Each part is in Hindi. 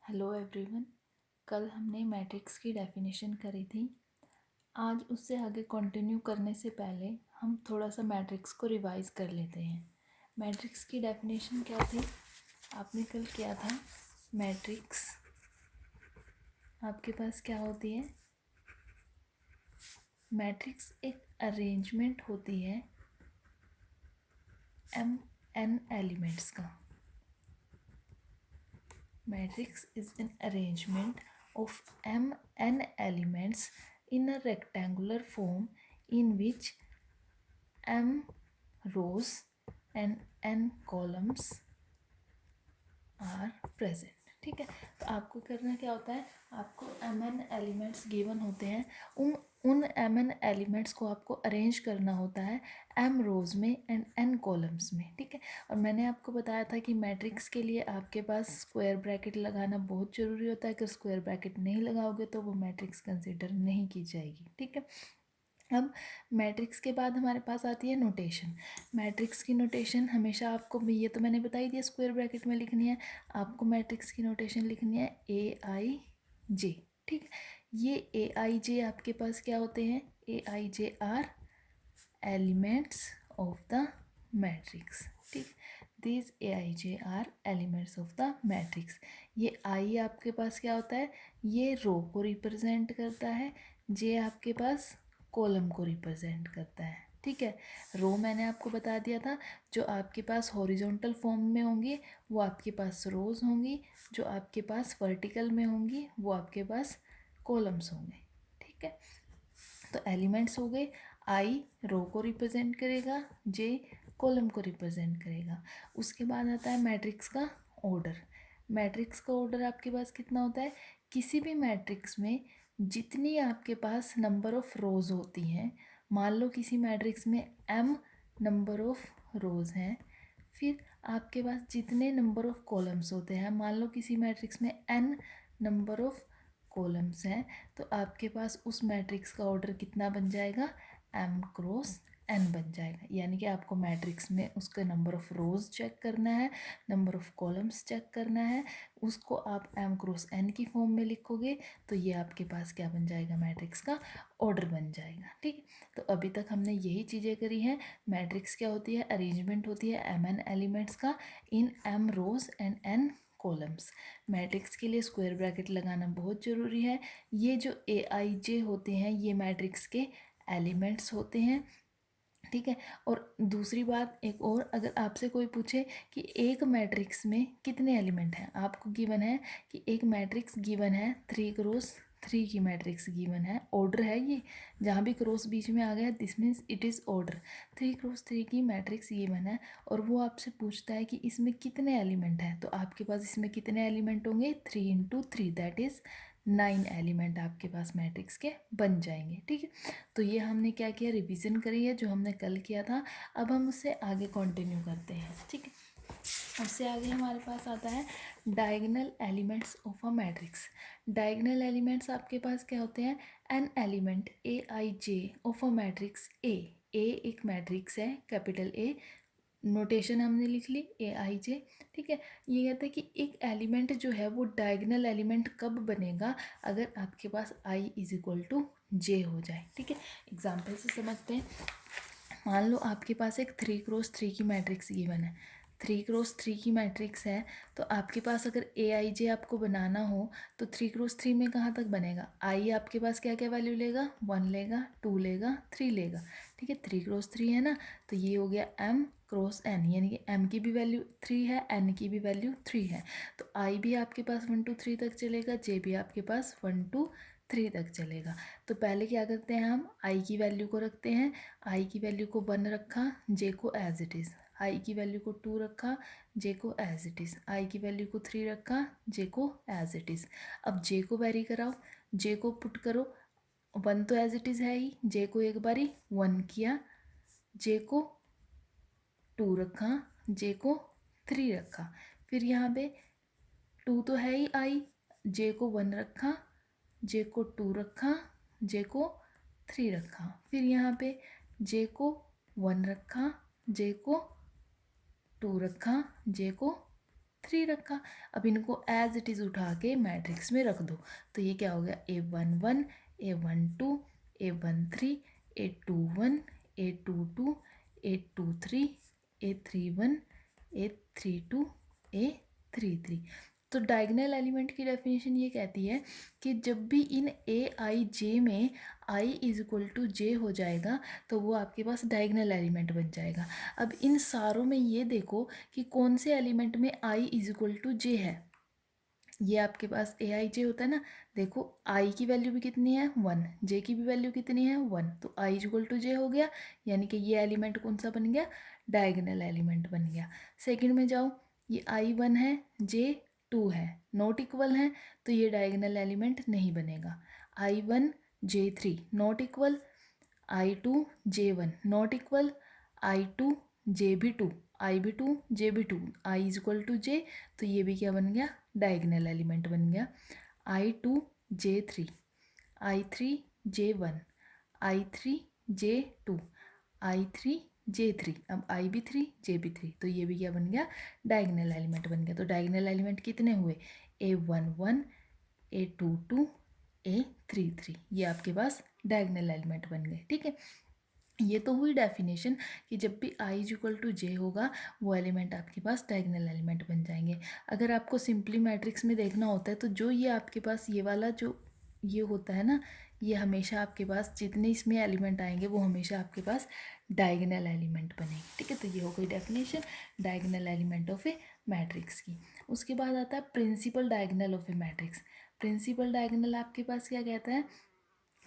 Hello everyone. कल हमने मैट्रिक्स की डेफिनेशन करी थी। आज उससे आगे कंटिन्यू करने से पहले हम थोड़ा सा मैट्रिक्स को रिवाइज कर लेते हैं। मैट्रिक्स की डेफिनेशन क्या थी? आपने कल किया था। मैट्रिक्स आपके पास क्या होती है? मैट्रिक्स एक अरेंजमेंट होती है n एलिमेंट्स का। Matrix is an arrangement of n elements in a rectangular form in which m rows and n columns are present। ठीक है, तो आपको करना क्या होता है? आपको mn एलिमेंट्स गिवन होते हैं। उन उन mn एलिमेंट्स को आपको अरेंज करना होता है m रोज़ में एंड n कॉलम्स में। ठीक है, और मैंने आपको बताया था कि मैट्रिक्स के लिए आपके पास स्क्वायर ब्रैकेट लगाना बहुत ज़रूरी होता है। अगर स्क्वायर ब्रैकेट नहीं लगाओगे तो वो मैट्रिक्स कंसिडर नहीं की जाएगी। ठीक है, अब मैट्रिक्स के बाद हमारे पास आती है नोटेशन। मैट्रिक्स की नोटेशन हमेशा आपको, ये तो मैंने बता ही दिया, स्क्वायर ब्रैकेट में लिखनी है। आपको मैट्रिक्स की नोटेशन लिखनी है AIJ। ठीक है, ये AIJ आपके पास क्या होते हैं? AIJ are elements of the matrix. ठीक, this AIJ are elements of the matrix. ये आई आपके पास क्या होता है? ये रो को रिप्रेजेंट करता है। जे आपके पास कॉलम को रिप्रेजेंट करता है। ठीक है, रो मैंने आपको बता दिया था, जो आपके पास हॉरिजॉन्टल फॉर्म में होंगी वो आपके पास रोज होंगी, जो आपके पास वर्टिकल में होंगी वो आपके पास कॉलम्स होंगे। ठीक है, तो एलिमेंट्स हो गए। आई रो को रिप्रेजेंट करेगा, जे कॉलम को रिप्रेजेंट करेगा। उसके बाद आता है मैट्रिक्स का ऑर्डर। मैट्रिक्स का ऑर्डर आपके पास कितना होता है? किसी भी मैट्रिक्स में जितनी आपके पास नंबर ऑफ रोज होती हैं, मान लो किसी मैट्रिक्स में m नंबर ऑफ रोज हैं, फिर आपके पास जितने नंबर ऑफ कॉलम्स होते हैं, मान लो किसी मैट्रिक्स में n नंबर ऑफ कॉलम्स हैं, तो आपके पास उस मैट्रिक्स का ऑर्डर कितना बन जाएगा? m क्रॉस n बन जाएगा। यानी कि आपको मैट्रिक्स में उसका नंबर ऑफ रोज चेक करना है, नंबर ऑफ कॉलम्स चेक करना है, उसको आप m क्रॉस n की फॉर्म में लिखोगे तो ये आपके पास क्या बन जाएगा? मैट्रिक्स का ऑर्डर बन जाएगा। ठीक, तो अभी तक हमने यही चीज़ें करी हैं। मैट्रिक्स क्या होती है? अरेंजमेंट होती है mn एलिमेंट्स का in m rows and n columns. Matrix के लिए स्क्वायर ब्रैकेट लगाना बहुत ज़रूरी है। ये जो AIJ होते हैं ये मैट्रिक्स के एलिमेंट्स होते हैं। ठीक है, और दूसरी बात एक और, अगर आपसे कोई पूछे कि एक मैट्रिक्स में कितने एलिमेंट हैं, आपको गिवन है कि एक मैट्रिक्स गिवन है 3 क्रॉस 3 की मैट्रिक्स गिवन है, ऑर्डर है ये, जहाँ भी क्रॉस बीच में आ गया this means it is order. 3 cross 3 की मैट्रिक्स गिवन है और वो आपसे पूछता है कि इसमें कितने एलिमेंट हैं, तो आपके पास इसमें कितने एलिमेंट होंगे? 3 इंटू 3 दैट इज़ 9 एलिमेंट आपके पास मैट्रिक्स के बन जाएंगे। ठीक है, तो ये हमने क्या किया? रिवीजन करी है जो हमने कल किया था। अब हम उससे आगे कंटिन्यू करते हैं। ठीक है, उससे आगे हमारे पास आता है diagonal elements of a matrix. Diagonal elements आपके पास क्या होते हैं? An element AIJ of a matrix A. A एक मैट्रिक्स है, कैपिटल ए, नोटेशन हमने लिख ली AIJ। ठीक है, ये कहते हैं कि एक एलिमेंट जो है वो डायगोनल एलिमेंट कब बनेगा? अगर आपके पास I is equal to J हो जाए। ठीक है, एग्जाम्पल से समझते हैं। मान लो आपके पास एक 3 क्रॉस 3 की मैट्रिक्स गिवन है। 3 क्रॉस 3 की मैट्रिक्स है, तो आपके पास अगर AIJ आपको बनाना हो तो 3 क्रॉस 3 में कहाँ तक बनेगा? आई आपके पास क्या क्या वैल्यू लेगा? 1 लेगा, 2 लेगा, 3 लेगा। ठीक है, 3 क्रॉस 3 है ना, तो ये हो गया m क्रॉस n, यानी कि m की भी वैल्यू 3 है, n की भी वैल्यू 3 है, तो i भी आपके पास 1 2 3 तक चलेगा, j भी आपके पास 1 2 3 तक चलेगा। तो पहले क्या करते हैं? हम i की वैल्यू को रखते हैं। i की वैल्यू को 1 रखा, j को एज इट इज़। i की वैल्यू को 2 रखा, j को एज इट इज़। i की वैल्यू को 3 रखा, j को एज इट इज़। अब j को वेरी कराओ, j को पुट करो, 1 तो एज इट इज़ है ही, j को एक बारी 1 किया, j को 2 रखा, j को 3 रखा, फिर यहाँ पे 2 तो है ही आई, j को 1 रखा, j को 2 रखा, j को 3 रखा, फिर यहाँ पे j को 1 रखा, j को 2 रखा, j को 3 रखा। अब इनको एज इट इज़ उठा के मैट्रिक्स में रख दो, तो ये क्या हो गया, A11, A12, A13, A21, A22, A23, A31, A32, A33। तो डायगोनल एलिमेंट की डेफिनेशन ये कहती है कि जब भी इन A i j में i इज इक्वल टू जे हो जाएगा तो वो आपके पास डायगोनल एलिमेंट बन जाएगा। अब इन सारों में ये देखो कि कौन से एलिमेंट में i इज इक्वल टू जे है। ये आपके पास A i j होता है ना, देखो i की वैल्यू भी कितनी है 1, j की भी वैल्यू कितनी है 1, तो i इज इक्वल टू जे हो गया, यानी कि ये एलिमेंट कौन सा बन गया, डायगोनल एलिमेंट बन गया। सेकंड में जाओ, ये i1 है, j2 है, नॉट इक्वल है, तो ये डायगोनल एलिमेंट नहीं बनेगा। i1 j3 not equal, i2 j1 not equal, i2 j2, i2 j2, i is equal to j, तो ये भी क्या बन गया, डायगोनल एलिमेंट बन गया। i2 j3, i3 j1, i3 j2, i3 j3, अब i भी 3 j भी 3, तो ये भी क्या बन गया, डायगोनल एलिमेंट बन गया। तो डायगोनल एलिमेंट कितने हुए, A11, A22, A33, ये आपके पास डायगोनल एलिमेंट बन गए। ठीक है, ये तो हुई डेफिनेशन कि जब भी i इज इक्वल टू जे होगा वो एलिमेंट आपके पास डायगोनल एलिमेंट बन जाएंगे। अगर आपको सिंपली मैट्रिक्स में देखना होता है तो जो ये आपके पास ये वाला जो ये होता है ना, ये हमेशा आपके पास जितने इसमें एलिमेंट आएंगे वो हमेशा आपके पास डायगोनल एलिमेंट बनेंगे। ठीक है, तो ये हो गई definition diagonal element of a matrix की। उसके बाद आता है principal diagonal of a matrix. Principal diagonal आपके पास क्या कहता है,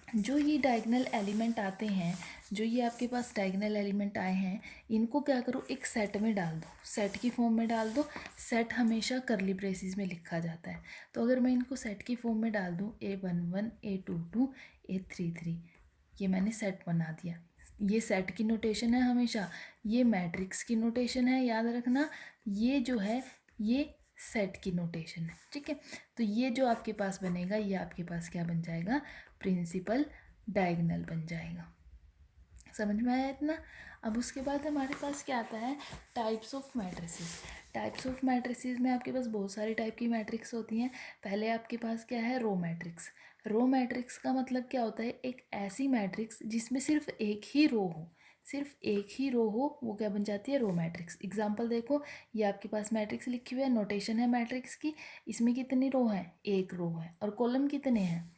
जो ये डायगोनल एलिमेंट आते हैं, जो ये आपके पास डायगोनल एलिमेंट आए हैं, इनको क्या करो, एक सेट में डाल दो, सेट की फॉर्म में डाल दो। सेट हमेशा करली ब्रेसिस में लिखा जाता है, तो अगर मैं इनको सेट की फॉर्म में डाल दूँ, A11, A22, A33, ये मैंने सेट बना दिया। ये सेट की नोटेशन है हमेशा, ये मैट्रिक्स की नोटेशन है, याद रखना, ये जो है ये सेट की नोटेशन है। ठीक है, तो ये जो आपके पास बनेगा ये आपके पास क्या बन जाएगा, प्रिंसिपल डायगोनल बन जाएगा। समझ में आया इतना। अब उसके बाद हमारे पास क्या आता है, types of matrices. Types of matrices में आपके पास बहुत सारी टाइप की मैट्रिक्स होती हैं। पहले आपके पास क्या है, रो मैट्रिक्स। रो मैट्रिक्स का मतलब क्या होता है, एक ऐसी मैट्रिक्स जिसमें सिर्फ एक ही रो हो, सिर्फ एक ही रो हो, वो क्या बन जाती है, रो मैट्रिक्स। एग्जांपल देखो, ये आपके पास मैट्रिक्स लिखी हुई है, नोटेशन है मैट्रिक्स की, इसमें कितनी रो है, एक रो है, और कॉलम कितने हैं,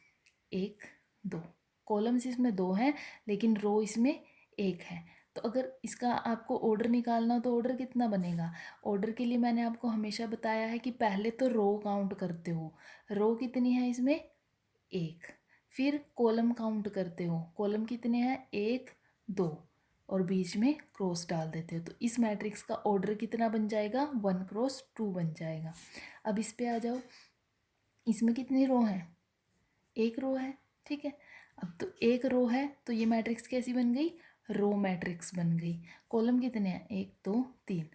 एक दो। कॉलम्स इसमें दो हैं लेकिन रो इसमें एक है। तो अगर इसका आपको ऑर्डर निकालना हो तो ऑर्डर कितना बनेगा, ऑर्डर के लिए मैंने आपको हमेशा बताया है कि पहले तो रो काउंट करते हो, रो कितनी है इसमें, एक। फिर कॉलम काउंट करते हो, कॉलम कितने हैं, एक दो, और बीच में क्रॉस डाल देते हो, तो इस मैट्रिक्स का ऑर्डर कितना बन जाएगा, 1 क्रॉस 2 बन जाएगा। अब इस पे आ जाओ, इसमें कितनी रो हैं, एक रो है। ठीक है, अब तो एक रो है तो ये मैट्रिक्स कैसी बन गई, रो मैट्रिक्स बन गई। कॉलम कितने हैं, 1 2 3,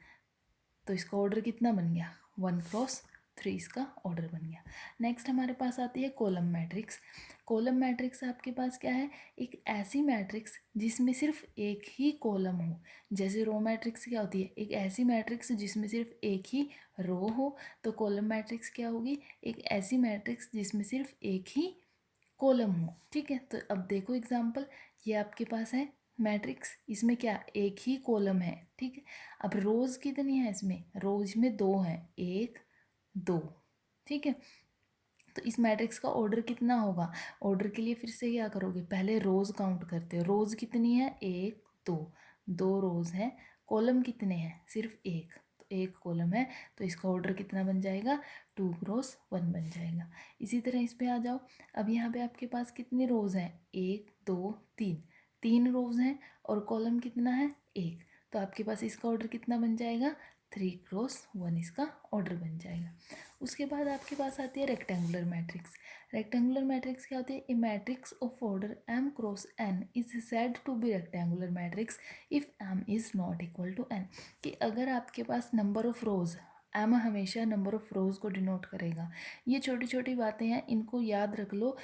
तो इसका ऑर्डर कितना बन गया, 1 क्रॉस 3 इसका ऑर्डर बन गया। नेक्स्ट हमारे पास आती है कॉलम मैट्रिक्स। कॉलम मैट्रिक्स आपके पास क्या है, एक ऐसी मैट्रिक्स जिसमें सिर्फ एक ही कॉलम हो। जैसे रो मैट्रिक्स क्या होती है, एक ऐसी मैट्रिक्स जिसमें सिर्फ एक ही रो हो, तो कॉलम मैट्रिक्स क्या होगी, एक ऐसी मैट्रिक्स जिसमें सिर्फ एक ही कॉलम हो। ठीक है, तो अब देखो एग्जाम्पल, ये आपके पास है मैट्रिक्स, इसमें क्या एक ही कॉलम है। ठीक है, अब रोज कितनी है इसमें, रोज में दो हैं, एक दो। ठीक है, तो इस मैट्रिक्स का ऑर्डर कितना होगा, ऑर्डर के लिए फिर से क्या करोगे, पहले रोज काउंट करते हो, रोज कितनी है, एक दो, दो रोज है। कॉलम कितने हैं, सिर्फ एक, तो एक कॉलम है, तो इसका ऑर्डर कितना बन जाएगा, 2 क्रॉस 1 बन जाएगा। इसी तरह इस पे आ जाओ, अब यहाँ पे आपके पास कितने रोज हैं, 1 2 3, तीन रोज हैं, और कॉलम कितना है, एक, तो आपके पास इसका ऑर्डर कितना बन जाएगा, 3 क्रॉस 1 इसका ऑर्डर बन जाएगा। उसके बाद आपके पास आती है रेक्टेंगुलर मैट्रिक्स। रेक्टेंगुलर मैट्रिक्स क्या होती है, a matrix of order m cross n is said to be rectangular matrix if m is not equal to n। कि अगर आपके पास नंबर ऑफ रोज, m हमेशा नंबर ऑफ रोज को डिनोट करेगा। ये छोटी छोटी बातें हैं, इनको याद रख लो।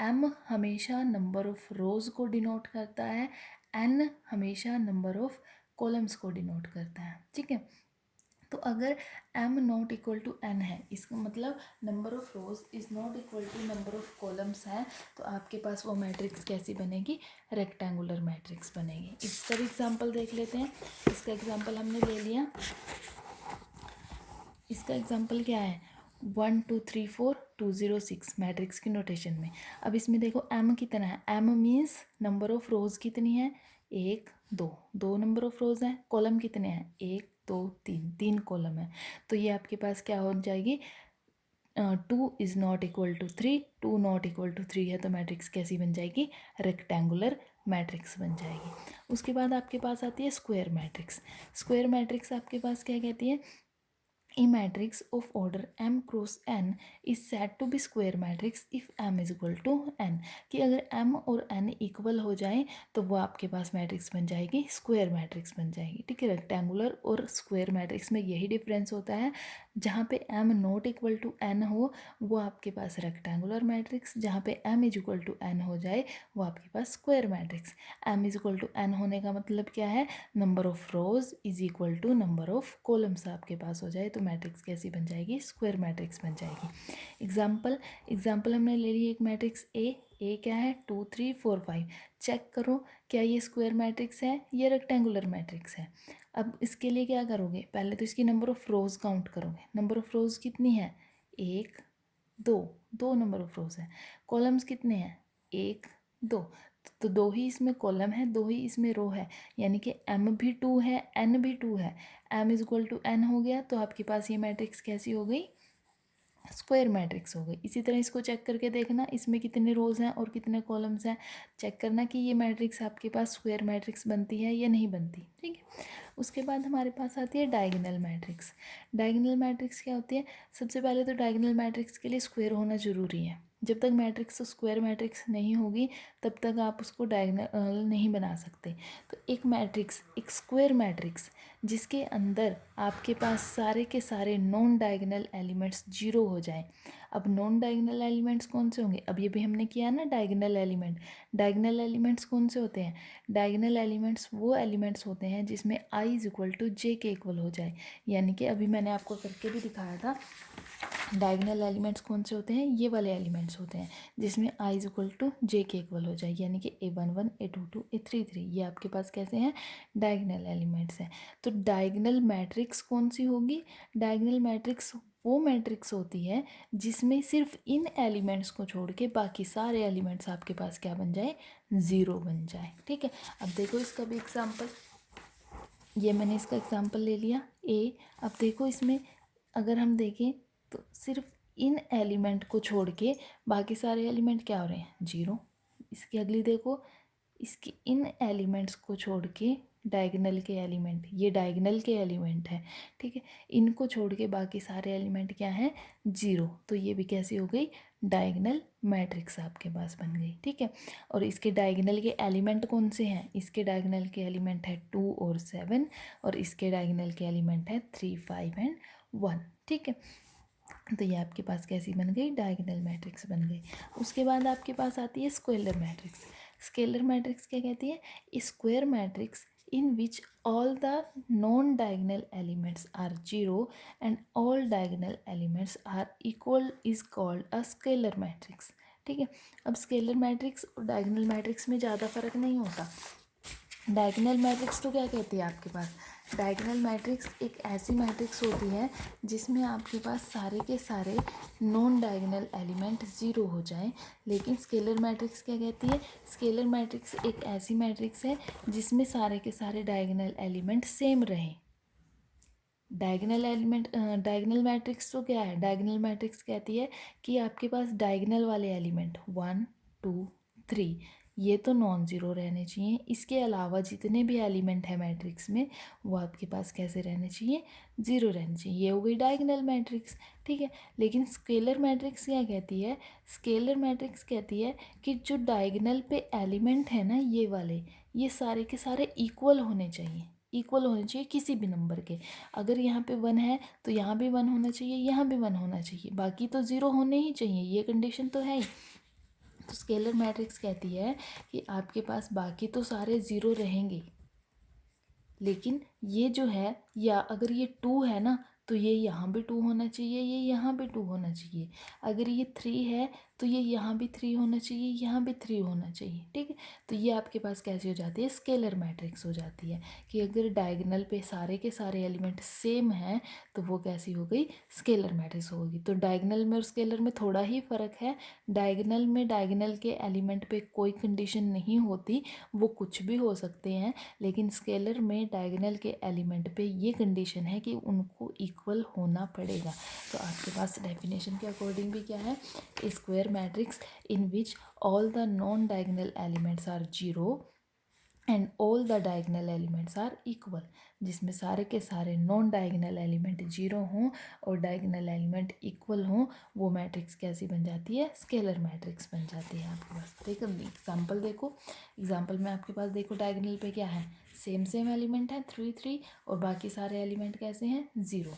m हमेशा नंबर ऑफ रोज को डिनोट करता है, n हमेशा नंबर ऑफ कॉलम्स को डिनोट करता है। ठीक है, तो अगर m not equal to n है, इसका मतलब number of rows is not equal to number of columns है, तो आपके पास वो मैट्रिक्स कैसी बनेगी, रेक्टेंगुलर मैट्रिक्स बनेगी। इसका भी एग्जांपल देख लेते हैं। इसका एग्जांपल हमने ले लिया, इसका एग्जांपल क्या है, 1 2 3 4 2 0 6 मैट्रिक्स की नोटेशन में। अब इसमें देखो m कितना है, m मीन्स नंबर ऑफ रोज कितनी है, 1 2, 2 नंबर ऑफ रोज हैं। कॉलम कितने हैं, 1 2 3, 3 कॉलम है। तो ये आपके पास क्या हो जाएगी, 2 is not equal to 3, 2 not equal to 3 है, तो मैट्रिक्स कैसी बन जाएगी, रेक्टेंगुलर मैट्रिक्स बन जाएगी। उसके बाद आपके पास आती है स्क्वायर मैट्रिक्स। स्क्वायर मैट्रिक्स आपके पास क्या कहती है, A matrix of order m cross n is said to be square matrix if m is equal to n, कि अगर m और n इक्वल हो जाए तो वो आपके पास मैट्रिक्स बन जाएगी, स्क्वायर मैट्रिक्स बन जाएगी। ठीक है, रेक्टेंगुलर और स्क्वायर मैट्रिक्स में यही डिफरेंस होता है, जहाँ पे m not equal to n हो वो आपके पास रेक्टेंगुलर मैट्रिक्स, जहाँ पे m is equal to n हो जाए वो आपके पास square matrix. m is equal to n होने का मतलब क्या है, number of rows is equal to number of columns आपके पास हो जाए तो मैट्रिक्स कैसी बन जाएगी, स्क्वायर मैट्रिक्स बन जाएगी। एग्जाम्पल हमने ले ली एक मैट्रिक्स ए क्या है, 2 3 4 5। चेक करो क्या ये स्क्वायर मैट्रिक्स है, ये रेक्टेंगुलर मैट्रिक्स है। अब इसके लिए क्या करोगे, पहले तो इसकी नंबर ऑफ रोज काउंट करोगे। नंबर ऑफ रोज कितनी है, 1 2, 2 नंबर ऑफ रोज है। कॉलम्स कितने हैं, 1 2, तो 2 ही इसमें कॉलम है, 2 ही इसमें रो है, यानी कि m भी 2 है, n भी 2 है। m is equal to n हो गया, तो आपके पास ये मैट्रिक्स कैसी हो गई, स्क्वायर मैट्रिक्स हो गई। इसी तरह इसको चेक करके देखना इसमें कितने रोज हैं और कितने कॉलम्स हैं, चेक करना कि ये मैट्रिक्स आपके पास स्क्वायर मैट्रिक्स बनती है या नहीं बनती। ठीक है, उसके बाद हमारे पास आती है डायगोनल मैट्रिक्स। डायगोनल मैट्रिक्स क्या होती है, सबसे पहले तो डायगोनल मैट्रिक्स के लिए स्क्वायर होना ज़रूरी है। जब तक मैट्रिक्स स्क्वायर मैट्रिक्स नहीं होगी तब तक आप उसको डायगोनल नहीं बना सकते। तो एक मैट्रिक्स, एक स्क्वायर मैट्रिक्स जिसके अंदर आपके पास सारे के सारे नॉन डायगोनल एलिमेंट्स जीरो हो जाएं। अब नॉन डायगोनल एलिमेंट्स कौन से होंगे, अब ये भी हमने किया ना डायगोनल एलिमेंट। डायगोनल एलिमेंट्स कौन से होते हैं, डायगोनल एलिमेंट्स वो एलिमेंट्स होते हैं जिसमें i is equal to j के इक्वल हो जाए। यानी कि अभी मैंने आपको करके भी दिखाया था, डायगोनल एलिमेंट्स कौन से होते हैं, ये वाले एलिमेंट्स होते हैं जिसमें i is equal to j के इक्वल हो जाए, यानी कि a11 a22 a33, ये आपके पास कैसे हैं, डायगोनल एलिमेंट्स हैं। तो डायगोनल मैट्रिक्स कौन सी होगी, डायगोनल मैट्रिक्स वो मैट्रिक्स होती है जिसमें सिर्फ इन एलिमेंट्स को छोड़ के बाकी सारे एलिमेंट्स आपके पास क्या बन जाए, ज़ीरो बन जाए। ठीक है, अब देखो इसका भी एग्जांपल, ये मैंने इसका एग्जांपल ले लिया ए। अब देखो इसमें अगर हम देखें तो सिर्फ इन एलिमेंट को छोड़ के बाकी सारे एलिमेंट क्या हो रहे हैं, जीरो। इसकी अगली देखो, इसकी इन एलिमेंट्स को छोड़ के डायगोनल के एलिमेंट, ये डायगोनल के एलिमेंट है, ठीक है, इनको छोड़ के बाकी सारे एलिमेंट क्या हैं, जीरो। तो ये भी कैसी हो गई, डायगोनल मैट्रिक्स आपके पास बन गई। ठीक है, और इसके डायगोनल के एलिमेंट कौन से हैं, इसके डायगोनल के एलिमेंट है 2 और 7, और इसके डायगोनल के एलिमेंट है 3 5 एंड 1। ठीक है, तो ये आपके पास कैसी बन गई, डायगोनल मैट्रिक्स बन गई। उसके बाद आपके पास आती है स्केलर मैट्रिक्स। स्केलर मैट्रिक्स क्या कहती है, square matrix in which all the non-diagonal elements are zero and all diagonal elements are equal is called a scalar matrix। ठीक है, अब स्केलर मैट्रिक्स और डायगोनल मैट्रिक्स में ज़्यादा फर्क नहीं होता। डायगोनल मैट्रिक्स तो क्या कहती है आपके पास, डायगोनल मैट्रिक्स एक ऐसी मैट्रिक्स होती है जिसमें आपके पास सारे के सारे नॉन डायगोनल एलिमेंट ज़ीरो हो जाएं। लेकिन स्केलर मैट्रिक्स क्या कहती है, स्केलर मैट्रिक्स एक ऐसी मैट्रिक्स है जिसमें सारे के सारे डायगोनल एलिमेंट सेम रहें। डायगोनल मैट्रिक्स तो क्या है, डायगोनल मैट्रिक्स कहती है कि आपके पास डायगोनल वाले एलिमेंट 1 2 3 ये तो नॉन ज़ीरो रहने चाहिए, इसके अलावा जितने भी एलिमेंट है मैट्रिक्स में वो आपके पास कैसे रहने चाहिए, ज़ीरो रहने चाहिए। ये हो गई डायगोनल मैट्रिक्स। ठीक है, लेकिन स्केलर मैट्रिक्स क्या कहती है, स्केलर मैट्रिक्स कहती है कि जो डायगोनल पे एलिमेंट है ना ये वाले, ये सारे के सारे इक्वल होने चाहिए, इक्वल होने चाहिए किसी भी नंबर के। अगर यहाँ पे 1 है तो यहाँ भी 1 होना चाहिए, यहाँ भी 1 होना चाहिए, बाकी तो ज़ीरो होने ही चाहिए, ये कंडीशन तो है ही। तो स्केलर मैट्रिक्स कहती है कि आपके पास बाकी तो सारे ज़ीरो रहेंगे लेकिन ये जो है, या अगर ये 2 है ना तो ये यहाँ भी 2 होना चाहिए, ये यहाँ भी 2 होना चाहिए। अगर ये 3 है तो ये यहाँ भी 3 होना चाहिए, यहाँ भी 3 होना चाहिए, ठीक है। तो ये आपके पास कैसी हो जाती है, स्केलर मैट्रिक्स हो जाती है। कि अगर डायगोनल पे सारे के सारे एलिमेंट सेम हैं तो वो कैसी हो गई, स्केलर मैट्रिक्स होगी। तो डायगोनल में और स्केलर में थोड़ा ही फ़र्क है। डायगोनल में डायगोनल के एलिमेंट पे कोई कंडीशन नहीं होती, वो कुछ भी हो सकते हैं। लेकिन स्केलर में डायगोनल के एलिमेंट पे ये कंडीशन है कि उनको इक्वल होना पड़ेगा। तो आपके पास डेफिनेशन के अकॉर्डिंग भी क्या है, square matrix in which all the non diagonal elements are zero and all the diagonal elements are equal. जिसमें सारे के सारे नॉन डायगोनल एलिमेंट जीरो हों और डायगोनल एलिमेंट इक्वल हों, वो मैट्रिक्स कैसी बन जाती है, स्केलर मैट्रिक्स बन जाती है आपके पास। देखो एग्जांपल, देखो एग्जांपल में आपके पास देखो डायगोनल पे क्या है, सेम सेम एलिमेंट है 3 3 और बाकी सारे एलिमेंट कैसे हैं, 0।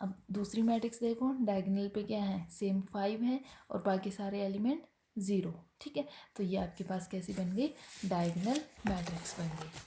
अब दूसरी मैट्रिक्स देखो, डायगोनल पे क्या है, सेम 5 है और बाकी सारे एलिमेंट 0, ठीक है। तो ये आपके पास कैसी बन गई, डायगोनल मैट्रिक्स बन गई।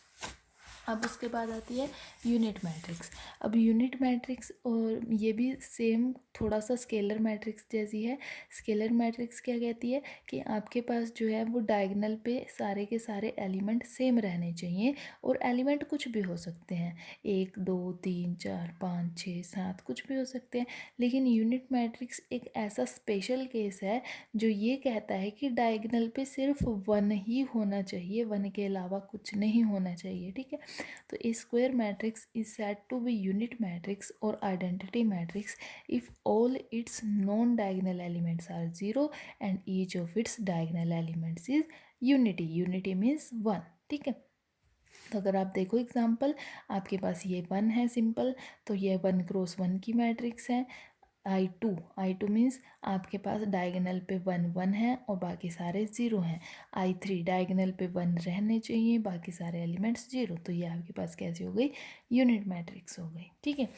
अब उसके बाद आती है यूनिट मैट्रिक्स। अब यूनिट मैट्रिक्स और ये भी सेम थोड़ा सा स्केलर मैट्रिक्स जैसी है। स्केलर मैट्रिक्स क्या कहती है कि आपके पास जो है वो डायगोनल पे सारे के सारे एलिमेंट सेम रहने चाहिए और एलिमेंट कुछ भी हो सकते हैं, 1 2 3 4 5 6 7 कुछ भी हो सकते हैं। लेकिन यूनिट मैट्रिक्स एक ऐसा स्पेशल केस है जो ये कहता है कि डायगोनल पे सिर्फ 1 ही होना चाहिए, 1 के अलावा कुछ नहीं होना चाहिए, ठीक है। तो a square matrix is said to be unit matrix or identity matrix if all its non-diagonal elements are 0 and each of its diagonal elements is unity. Unity means 1, ठीक है। तो अगर आप देखो एग्जाम्पल, आपके पास ये 1 है सिंपल, तो ये 1 क्रॉस 1 की मैट्रिक्स है। आई टू मीन्स आपके पास डायगोनल पे 1 1 है और बाकी सारे 0 हैं। I3 डायगोनल पे 1 रहने चाहिए, बाकी सारे एलिमेंट्स 0। तो ये आपके पास कैसी हो गई, यूनिट मैट्रिक्स हो गई, ठीक है।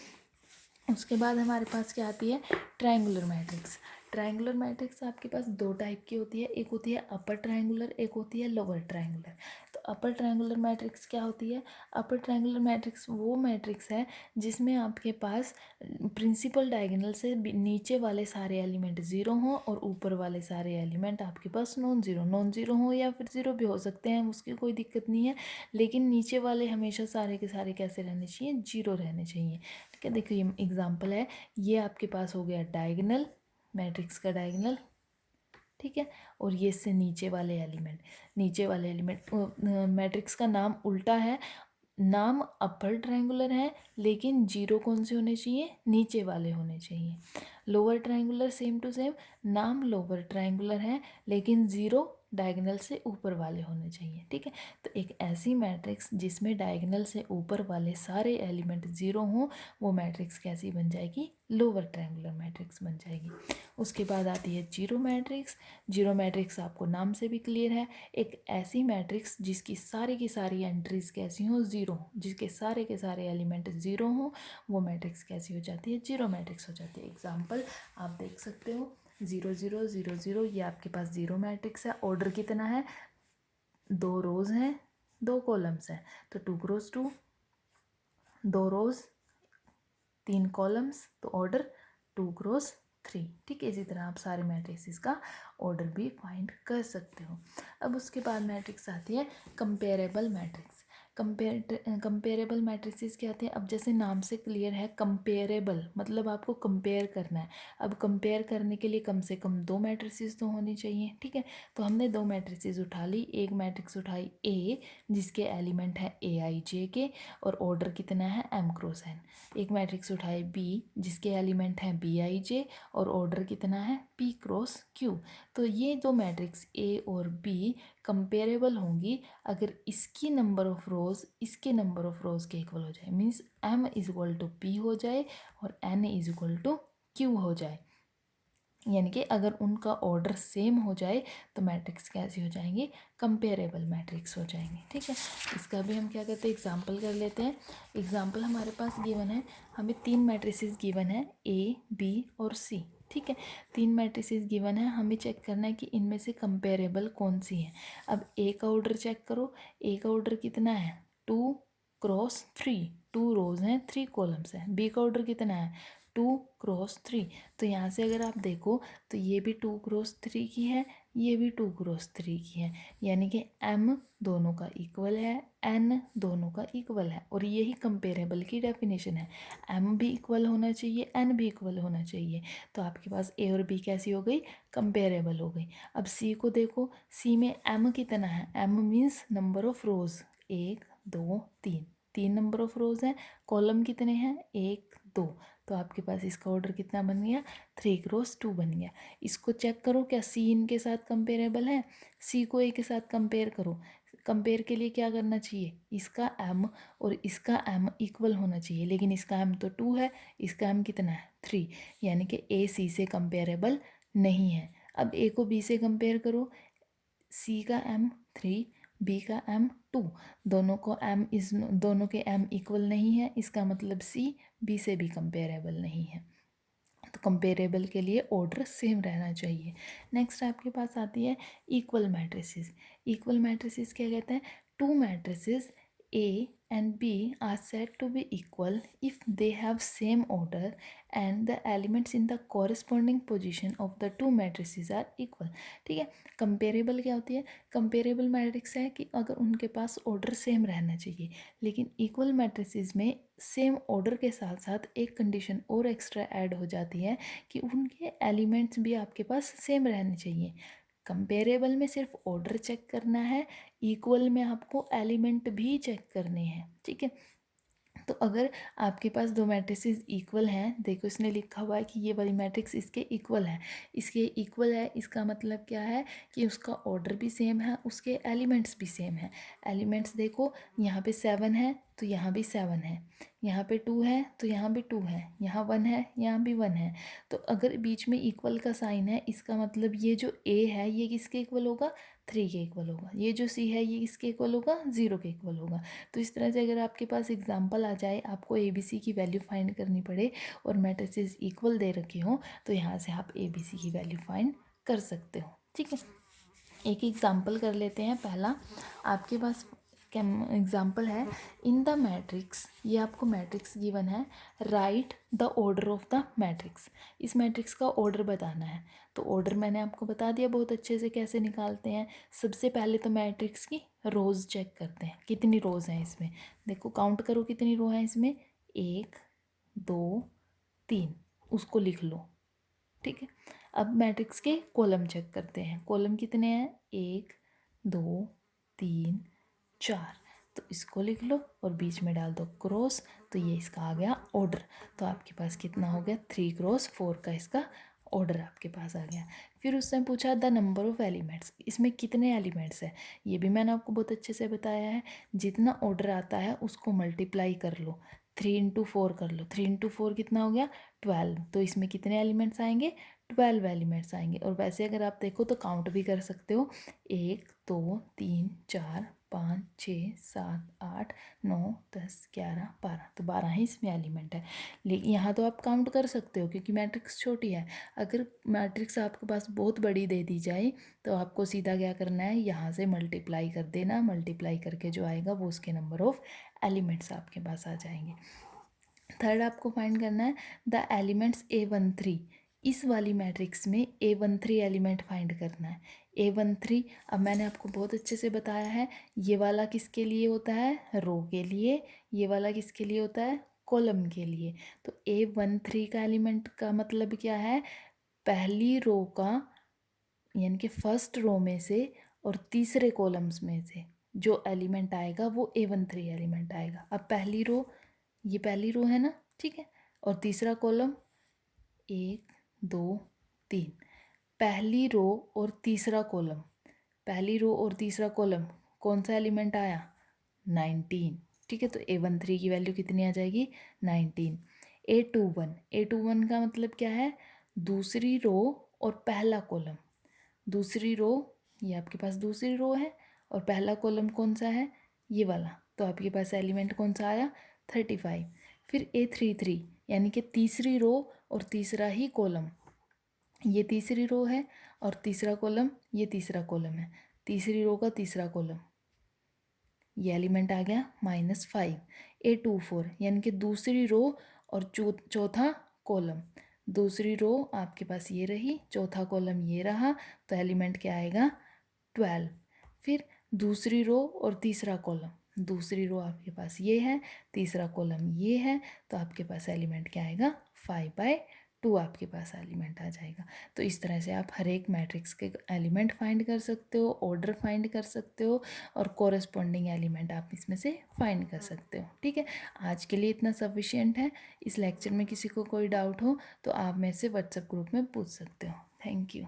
उसके बाद हमारे पास क्या आती है, ट्रायंगुलर मैट्रिक्स। ट्रायंगुलर मैट्रिक्स आपके पास 2 टाइप की होती है, एक होती है अपर ट्रायंगुलर, एक होती है लोअर ट्रायंगुलर। तो अपर ट्रायंगुलर मैट्रिक्स क्या होती है, अपर ट्रायंगुलर मैट्रिक्स वो मैट्रिक्स है जिसमें आपके पास प्रिंसिपल डायगोनल से नीचे वाले सारे एलिमेंट 0 हों और ऊपर वाले सारे एलिमेंट आपके पास नॉन ज़ीरो हों, या फिर 0 भी हो सकते हैं, उसकी कोई दिक्कत नहीं है। लेकिन नीचे वाले हमेशा सारे के सारे कैसे रहने चाहिए, 0 रहने चाहिए, ठीक है। देखो ये एग्जांपल है, ये आपके पास हो गया डायगोनल, मैट्रिक्स का डायगोनल, ठीक है। और ये इससे नीचे वाले एलिमेंट मैट्रिक्स का नाम उल्टा है, नाम अपर ट्रायंगुलर है लेकिन 0 कौन से होने चाहिए, नीचे वाले होने चाहिए। Lower triangular same to same, नाम लोअर ट्रायंगुलर है लेकिन 0 डायगोनल से ऊपर वाले होने चाहिए, ठीक है। तो एक ऐसी मैट्रिक्स जिसमें डायगोनल से ऊपर वाले सारे एलिमेंट 0 हों, वो मैट्रिक्स कैसी बन जाएगी, लोअर ट्रायंगुलर मैट्रिक्स बन जाएगी। उसके बाद आती है जीरो मैट्रिक्स। जीरो मैट्रिक्स आपको नाम से भी क्लियर है, एक ऐसी मैट्रिक्स जिसकी सारी की सारी एंट्रीज कैसी हों, 0, जिसके सारे के सारे एलिमेंट 0 हों, वो मैट्रिक्स कैसी हो जाती है, जीरो मैट्रिक्स हो जाती है। एग्जाम्पल आप देख सकते हो, 0 0 0 0, ये आपके पास जीरो मैट्रिक्स है। ऑर्डर कितना है, 2 रोज हैं 2 कॉलम्स हैं, तो 2 क्रॉस 2, 2 रोज 3 कॉलम्स, तो ऑर्डर 2 क्रॉस 3, ठीक है। इसी तरह आप सारे मैट्रिक्स का ऑर्डर भी फाइंड कर सकते हो। अब उसके बाद मैट्रिक्स आती है कंपेरेबल मैट्रिक्स। कंपेरेबल मैट्रिसेस क्या आते हैं, अब जैसे नाम से क्लियर है, कंपेरेबल मतलब आपको कंपेयर करना है। अब कंपेयर करने के लिए कम से कम 2 मैट्रिसेस तो होनी चाहिए, ठीक है। तो हमने 2 मैट्रिसेस उठा ली, एक मैट्रिक्स उठाई ए जिसके एलिमेंट है ए आई जे के और ऑर्डर कितना है एम क्रॉस एन। एक मैट्रिक्स उठाई बी जिसके एलिमेंट हैं बी आई जे और ऑर्डर कितना है पी क्रॉस क्यू। तो ये दो मैट्रिक्स ए और बी कंपेरेबल होंगी अगर इसकी नंबर ऑफ रोज इसके नंबर ऑफ रोज के इक्वल हो जाए, means M is equal to P हो जाए और N is equal to Q हो जाए। यानी कि अगर उनका ऑर्डर सेम हो जाए तो मैट्रिक्स कैसी हो जाएंगी, कंपेरेबल मैट्रिक्स हो जाएंगे, ठीक है। इसका भी हम क्या करते हैं, एग्जांपल कर लेते हैं। एग्जांपल हमारे पास गिवन है, हमें 3 मैट्रिसेस गिवन है ए बी और सी, ठीक है। 3 मैट्रिसेस गिवन है, हमें चेक करना है कि इनमें से कंपेरेबल कौन सी है। अब ए का ऑर्डर चेक करो, ए का ऑर्डर कितना है 2 क्रॉस 3, 2 रोज हैं 3 कॉलम्स हैं। बी का ऑर्डर कितना है 2 क्रॉस 3। तो यहाँ से अगर आप देखो तो ये भी 2 क्रॉस 3 की है, ये भी 2 क्रॉस 3 की है, यानी कि m दोनों का इक्वल है, n दोनों का इक्वल है। और यही कंपेरेबल की डेफिनेशन है, m भी इक्वल होना चाहिए, n भी इक्वल होना चाहिए। तो आपके पास a और b कैसी हो गई, कंपेरेबल हो गई। अब c को देखो, c में m कितना है, m means number of rose, 1 2 3, 3 number of रोज हैं। कॉलम कितने हैं, 1 2। तो आपके पास इसका ऑर्डर कितना बन गया, 3 क्रॉस 2 बन गया। इसको चेक करो क्या सी इनके साथ कंपेरेबल है, सी को ए के साथ कंपेयर करो। कंपेयर के लिए क्या करना चाहिए, इसका m और इसका m इक्वल होना चाहिए, लेकिन इसका m तो 2 है, इसका m कितना है 3, यानी कि ए सी से कंपेरेबल नहीं है। अब ए को बी से कंपेयर करो, सी का m 3, बी का m 2, दोनों को दोनों के m इक्वल नहीं है, इसका मतलब सी बी से भी कंपेरेबल नहीं है। तो कंपेरेबल के लिए ऑर्डर सेम रहना चाहिए। नेक्स्ट आपके पास आती है इक्वल मैट्रिसेस। इक्वल मैट्रिसेस क्या कहते हैं, to matrices A and B are said to be equal if they have same order and the elements in the corresponding position of the two matrices are equal। ठीक है, कंपेरेबल क्या होती है, कंपेरेबल मैट्रिक्स है कि अगर उनके पास ऑर्डर सेम रहना चाहिए, लेकिन इक्वल मैट्रिसेस में सेम ऑर्डर के साथ साथ एक कंडीशन और एक्स्ट्रा ऐड हो जाती है कि उनके एलिमेंट्स भी आपके पास सेम रहने चाहिए। कंपेरेबल में सिर्फ ऑर्डर चेक करना है, इक्वल में आपको एलिमेंट भी चेक करने हैं। ठीक है, तो अगर आपके पास दो मैट्रिसेस इक्वल हैं, देखो इसने लिखा हुआ है कि ये वाली मैट्रिक्स इसके इक्वल है, इसके इक्वल है, इसका मतलब क्या है कि उसका ऑर्डर भी सेम है, उसके एलिमेंट्स भी सेम है। एलिमेंट्स देखो, यहाँ पे 7 है तो यहाँ भी 7 है, यहाँ पे 2 है तो यहाँ भी 2 है, यहाँ 1 है यहाँ भी 1 है। तो अगर बीच में इक्वल का साइन है, इसका मतलब ये जो ए है ये किसके इक्वल होगा, 3 के इक्वल होगा। ये जो सी है ये किसके इक्वल होगा, 0 के इक्वल होगा। तो इस तरह से अगर आपके पास एग्जाम्पल आ जाए, आपको ए बी सी की वैल्यू फाइंड करनी पड़े और मैट्रिसेस इक्वल दे रखे हों, तो यहाँ से आप ए बी सी की वैल्यू फाइंड कर सकते हो। ठीक है, एक एग्जाम्पल कर लेते हैं। पहला आपके पास एग्जाम्पल है, इन द मैट्रिक्स, ये आपको मैट्रिक्स गिवन है, right the order of the matrix. इस मैट्रिक्स का ऑर्डर बताना है। तो ऑर्डर मैंने आपको बता दिया बहुत अच्छे से कैसे निकालते हैं। सबसे पहले तो मैट्रिक्स की रोज़ चेक करते हैं, कितनी रोज़ हैं इसमें। देखो काउंट करो कितनी रो हैं इसमें, 1 2 3, उसको लिख लो। ठीक है, अब मैट्रिक्स के कॉलम चेक करते हैं। कॉलम कितने हैं, 1 2 3 4, तो इसको लिख लो और बीच में डाल दो क्रॉस, तो ये इसका आ गया ऑर्डर। तो आपके पास कितना हो गया, 3 क्रॉस 4 का इसका ऑर्डर आपके पास आ गया। फिर उसने पूछा द नंबर ऑफ एलिमेंट्स, इसमें कितने एलिमेंट्स हैं, ये भी मैंने आपको बहुत अच्छे से बताया है। जितना ऑर्डर आता है उसको मल्टीप्लाई कर लो, 3 इंटू 4 कर लो, 3 इंटू 4 कितना हो गया 12। तो इसमें कितने एलिमेंट्स आएंगे, 12 एलिमेंट्स आएंगे। और वैसे अगर आप देखो तो काउंट भी कर सकते हो, 1 2 3 4 5 6 7 8 9 10 11 12, तो 12 ही इसमें एलिमेंट है। लेकिन यहाँ तो आप काउंट कर सकते हो क्योंकि मैट्रिक्स छोटी है। अगर मैट्रिक्स आपके पास बहुत बड़ी दे दी जाए तो आपको सीधा क्या करना है, यहाँ से मल्टीप्लाई कर देना, मल्टीप्लाई करके जो आएगा वो उसके नंबर ऑफ एलिमेंट्स आपके पास आ जाएंगे। थर्ड आपको फाइंड करना है द एलिमेंट्स A13, इस वाली मैट्रिक्स में A13 एलिमेंट फाइंड करना है। A13 अब मैंने आपको बहुत अच्छे से बताया है, ये वाला किसके लिए होता है, रो के लिए, ये वाला किसके लिए होता है, कॉलम के लिए। तो A13 का एलिमेंट का मतलब क्या है, पहली रो का, यानी कि फर्स्ट रो में से और तीसरे कॉलम्स में से जो एलिमेंट आएगा वो A13 एलिमेंट आएगा। अब पहली रो, ये पहली रो है ना, ठीक है, और तीसरा कॉलम 1 2 3, पहली रो और तीसरा कॉलम, पहली रो और तीसरा कॉलम कौन सा एलिमेंट आया, 19। ठीक है, तो A13 की वैल्यू कितनी आ जाएगी, 19। A21 का मतलब क्या है, दूसरी रो और पहला कॉलम, दूसरी रो, ये आपके पास दूसरी रो है और पहला कॉलम कौन सा है, ये वाला, तो आपके पास एलिमेंट कौन सा आया, 35। फिर A33 यानी कि तीसरी रो और तीसरा ही कॉलम, ये तीसरी रो है और तीसरा कॉलम, ये तीसरा कॉलम है, तीसरी रो का तीसरा कॉलम, ये एलिमेंट आ गया -5, A24 यानी कि दूसरी रो और चौथा कॉलम। दूसरी रो आपके पास ये रही, चौथा कॉलम ये रहा, तो एलिमेंट क्या आएगा 12। फिर दूसरी रो और तीसरा कॉलम, दूसरी रो आपके पास ये है, तीसरा कॉलम ये है, तो आपके पास एलिमेंट क्या आएगा 5/2 आपके पास एलिमेंट आ जाएगा। तो इस तरह से आप हर एक मैट्रिक्स के एलिमेंट फाइंड कर सकते हो, ऑर्डर फाइंड कर सकते हो और कोरस्पॉन्डिंग एलिमेंट आप इसमें से फाइंड कर सकते हो। ठीक है, आज के लिए इतना सफिशियंट है। इस लेक्चर में किसी को कोई डाउट हो तो आप मेरे से व्हाट्सएप ग्रुप में पूछ सकते हो। Thank you.